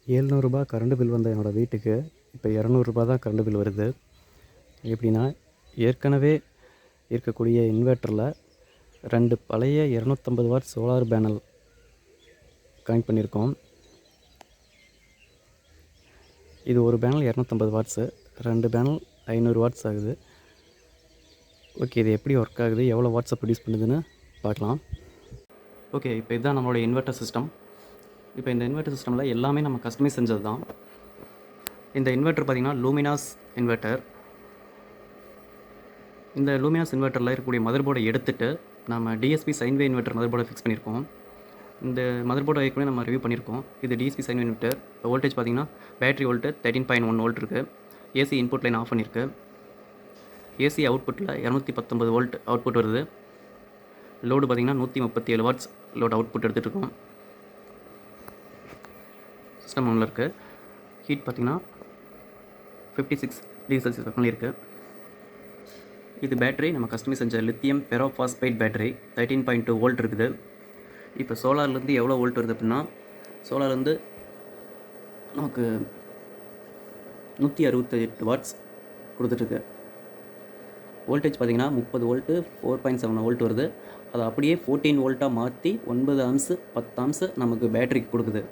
ரூ. 700 current bill வந்த என்னோடய வீட்டுக்கு இப்போ ரூ. 200 தான் கரண்ட் பில் வருது. எப்படின்னா, ஏற்கனவே இருக்கக்கூடிய இன்வெர்ட்டரில் 2 பழைய 250 வாட் சோலார் பேனல் கனெக்ட் பண்ணியிருக்கோம். இது ஒரு பேனல் 250 வாட்ஸு, 2 பேனல் 500 வாட்ஸ் ஆகுது. ஓகே, இது எப்படி ஒர்க் ஆகுது, எவ்வளோ வாட்ஸை ப்ரொடியூஸ் பண்ணுதுன்னு பார்க்கலாம். ஓகே, இப்போ இதுதான் நம்மளுடைய இன்வெர்ட்டர் சிஸ்டம். இப்போ இந்த இன்வெர்ட்டர் சிஸ்டமில் எல்லாமே நம்ம கஸ்டமைஸ் செஞ்சது தான். இந்த இன்வெர்ட்டர் பார்த்திங்கன்னா லூமினாஸ் இன்வெர்ட்டர். இந்த லூமினாஸ் இன்வெர்ட்டரில் இருக்கக்கூடிய மதர் போர்டை எடுத்துகிட்டு நம்ம டிஎஸ்பி சைன்வே இன்வெர்ட்டர் மதர் போர்டை ஃபிக்ஸ் பண்ணியிருக்கோம். இந்த மதர் போர்டை ஏற்கனவே நம்ம ரிவ்யூ பண்ணியிருக்கோம். இது டிஎஸ்பி சைன்வே இன்வெர்ட்டர். வோல்டேஜ் பார்த்திங்கன்னா பேட்டரி வோல்ட்டு 13.1 வோல்ட் இருக்குது. ஏசி இன்புட் லைன் ஆஃப் பண்ணியிருக்கு. ஏசி அவுட்புட்டில் 219 வோல்ட் அவுட்புட் வருது. லோடு பார்த்திங்கன்னா 137 வாட்ஸ் லோடு அவுட்புட் எடுத்துகிட்டு இருக்கோம். சிஸ்டம் ஒன்றில் இருக்குது. ஹீட் பார்த்திங்கன்னா 56 டிகிரி செல்சியஸ் வெப்பநிலை இருக்குது. இது பேட்டரி நம்ம கஸ்டமைஸ் செஞ்ச லித்தியம் பெரோபாஸ்பேட் பேட்டரி 13.2 வோல்ட் இருக்குது. இப்போ சோலார்லேருந்து எவ்வளோ வோல்ட் வருது அப்படின்னா, சோலார்லேருந்து நமக்கு 168 வாட்ஸ் கொடுத்துட்ருக்கு. வோல்டேஜ் பார்த்திங்கன்னா 30 வோல்ட்டு 4.7 வோல்ட் வருது. அதை அப்படியே 14 வோல்ட்டாக மாற்றி 9 ஆம்ஸு 10 ஆம்ஸு நமக்கு பேட்டரிக்கு கொடுக்குது.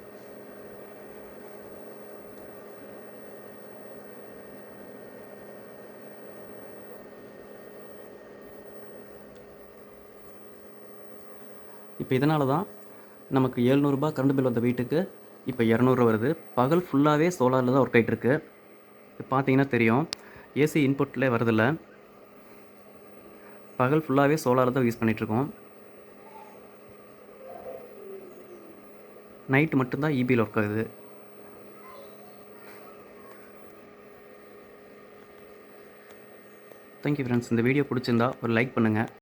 இப்போ இதனால தான் நமக்கு ரூ. 700 கரண்ட் பில் வந்த வீட்டுக்கு இப்போ 200 வருது. பகல் ஃபுல்லாகவே சோலாரில் தான் ஒர்க் ஆகிட்டுருக்கு. இப்போ பார்த்தீங்கன்னா தெரியும், ஏசி இன்புட்டில் வரதில்லை. பகல் ஃபுல்லாகவே சோலாரில் தான் யூஸ் பண்ணிகிட்ருக்கோம். நைட்டு மட்டும்தான் இபியில் ஒர்க் ஆகுது. Thank you friends. இந்த வீடியோ பிடிச்சிருந்தா ஒரு லைக் பண்ணுங்கள்.